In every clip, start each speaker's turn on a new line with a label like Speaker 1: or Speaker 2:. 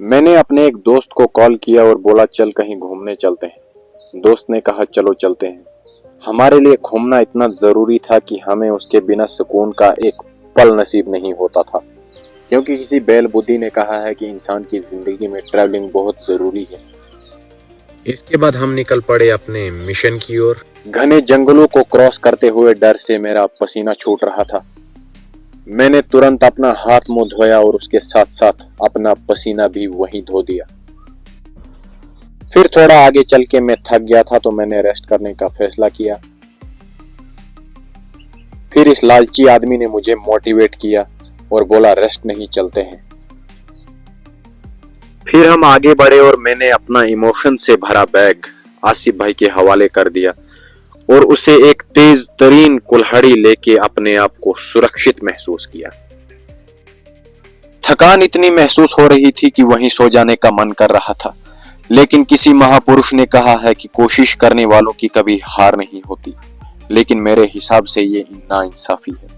Speaker 1: मैंने अपने एक दोस्त को कॉल किया और बोला चल कहीं घूमने चलते हैं। दोस्त ने कहा चलो चलते हैं। हमारे लिए घूमना इतना जरूरी था कि हमें उसके बिना सुकून का एक पल नसीब नहीं होता था, क्योंकि किसी बैल बुद्धि ने कहा है कि इंसान की जिंदगी में ट्रैवलिंग बहुत जरूरी है। इसके बाद हम निकल पड़े अपने मिशन की ओर। घने जंगलों को क्रॉस करते हुए डर से मेरा पसीना छूट रहा था। मैंने तुरंत अपना हाथ मुंह धोया और उसके साथ साथ अपना पसीना भी वहीं धो दिया। फिर थोड़ा आगे चल के मैं थक गया था तो मैंने रेस्ट करने का फैसला किया। फिर इस लालची आदमी ने मुझे मोटिवेट किया और बोला रेस्ट नहीं चलते हैं। फिर हम आगे बढ़े और मैंने अपना इमोशन से भरा बैग आसिफ भाई के हवाले कर दिया और उसे एक तेज तरीन कुल्हाड़ी लेके अपने आप को सुरक्षित महसूस किया। थकान इतनी महसूस हो रही थी कि वहीं सो जाने का मन कर रहा था, लेकिन किसी महापुरुष ने कहा है कि कोशिश करने वालों की कभी हार नहीं होती, लेकिन मेरे हिसाब से ये नाइंसाफी है।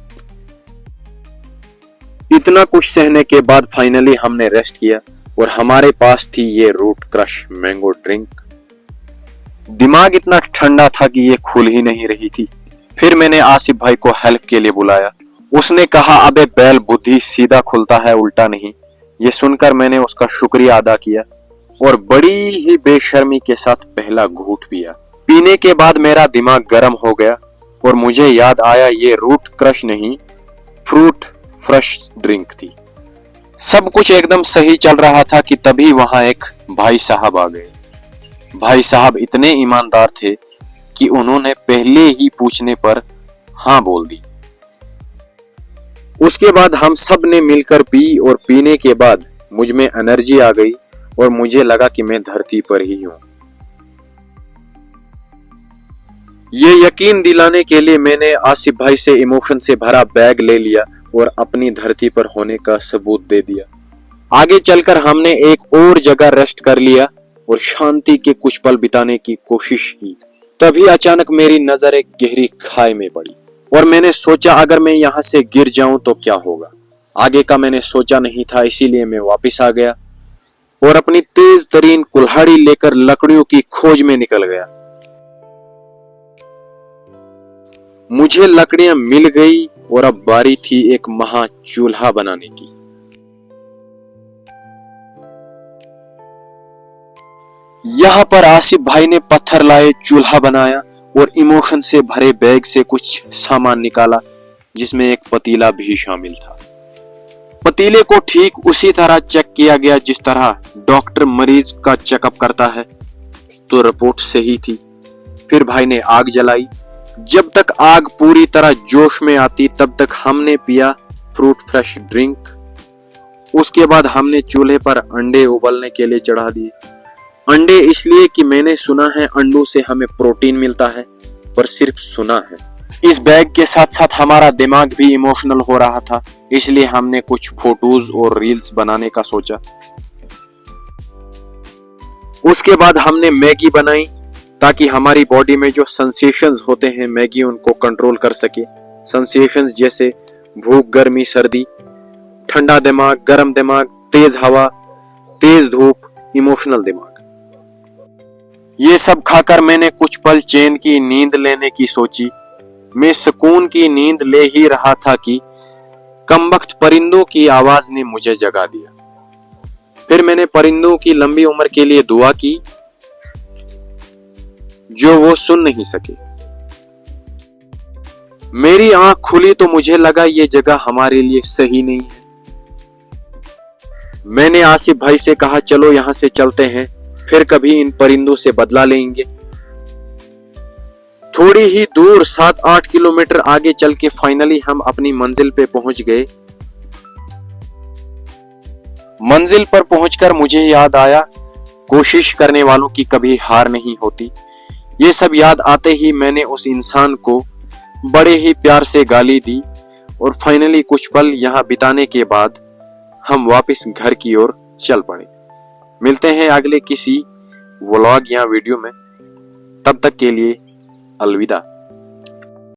Speaker 1: इतना कुछ सहने के बाद फाइनली हमने रेस्ट किया और हमारे पास थी ये रूट क्रश मैंगो ड्रिंक। दिमाग इतना ठंडा था कि ये खुल ही नहीं रही थी। फिर मैंने आसिफ भाई को हेल्प के लिए बुलाया। उसने कहा अबे बैल बुद्धि, सीधा खुलता है उल्टा नहीं। ये सुनकर मैंने उसका शुक्रिया अदा किया और बड़ी ही बेशर्मी के साथ पहला घूंट पिया। पीने के बाद मेरा दिमाग गर्म हो गया और मुझे याद आया ये रूट क्रश नहीं, फ्रूट फ्रेश ड्रिंक थी। सब कुछ एकदम सही चल रहा था कि तभी वहां एक भाई साहब आ गए। भाई साहब इतने ईमानदार थे कि उन्होंने पहले ही पूछने पर हाँ बोल दी। उसके बाद हम सब ने मिलकर पी और पीने के बाद मुझ में एनर्जी आ गई और मुझे लगा कि मैं धरती पर ही हूं। ये यकीन दिलाने के लिए मैंने आसिफ भाई से इमोशन से भरा बैग ले लिया और अपनी धरती पर होने का सबूत दे दिया। आगे चलकर हमने एक और जगह रेस्ट कर लिया और शांति के कुछ पल बिताने की कोशिश की। तभी अचानक मेरी नजर एक गहरी खाई में पड़ी और मैंने सोचा अगर मैं यहाँ से गिर जाऊं तो क्या होगा। आगे का मैंने सोचा नहीं था, इसीलिए मैं वापस आ गया और अपनी तेज तरीन कुल्हाड़ी लेकर लकड़ियों की खोज में निकल गया। मुझे लकड़ियां मिल गई और अब बारी थी एक महा चूल्हा बनाने की। यहाँ पर आसिफ भाई ने पत्थर लाए, चूल्हा बनाया और इमोशन से भरे बैग से कुछ सामान निकाला, जिसमें एक पतीला भी शामिल था। पतीले को ठीक उसी तरह चेक किया गया जिस तरह डॉक्टर मरीज का चेकअप करता है, तो रिपोर्ट सही थी। फिर भाई ने आग जलाई। जब तक आग पूरी तरह जोश में आती तब तक हमने पिया फ्रूट फ्रेश ड्रिंक। उसके बाद हमने चूल्हे पर अंडे उबलने के लिए चढ़ा दिए। अंडे इसलिए कि मैंने सुना है अंडों से हमें प्रोटीन मिलता है, पर सिर्फ सुना है। इस बैग के साथ साथ हमारा दिमाग भी इमोशनल हो रहा था, इसलिए हमने कुछ फोटोज और रील्स बनाने का सोचा। उसके बाद हमने मैगी बनाई ताकि हमारी बॉडी में जो सेंसेशंस होते हैं मैगी उनको कंट्रोल कर सके। सेंसेशंस जैसे भूख, गर्मी, सर्दी, ठंडा दिमाग, गर्म दिमाग, तेज हवा, तेज धूप, इमोशनल दिमाग। ये सब खाकर मैंने कुछ पल चैन की नींद लेने की सोची। मैं सुकून की नींद ले ही रहा था कि कमबख्त परिंदों की आवाज ने मुझे जगा दिया। फिर मैंने परिंदों की लंबी उम्र के लिए दुआ की जो वो सुन नहीं सके। मेरी आंख खुली तो मुझे लगा ये जगह हमारे लिए सही नहीं है। मैंने आसिफ भाई से कहा चलो यहां से चलते हैं, फिर कभी इन परिंदों से बदला लेंगे। थोड़ी ही दूर 7-8 किलोमीटर आगे चल के फाइनली हम अपनी मंजिल पे पहुंच गए। मंजिल पर पहुंचकर मुझे याद आया कोशिश करने वालों की कभी हार नहीं होती। ये सब याद आते ही मैंने उस इंसान को बड़े ही प्यार से गाली दी और फाइनली कुछ पल यहां बिताने के बाद हम वापस घर की ओर चल पड़े। मिलते हैं अगले किसी व्लॉग या वीडियो में, तब तक के लिए अलविदा।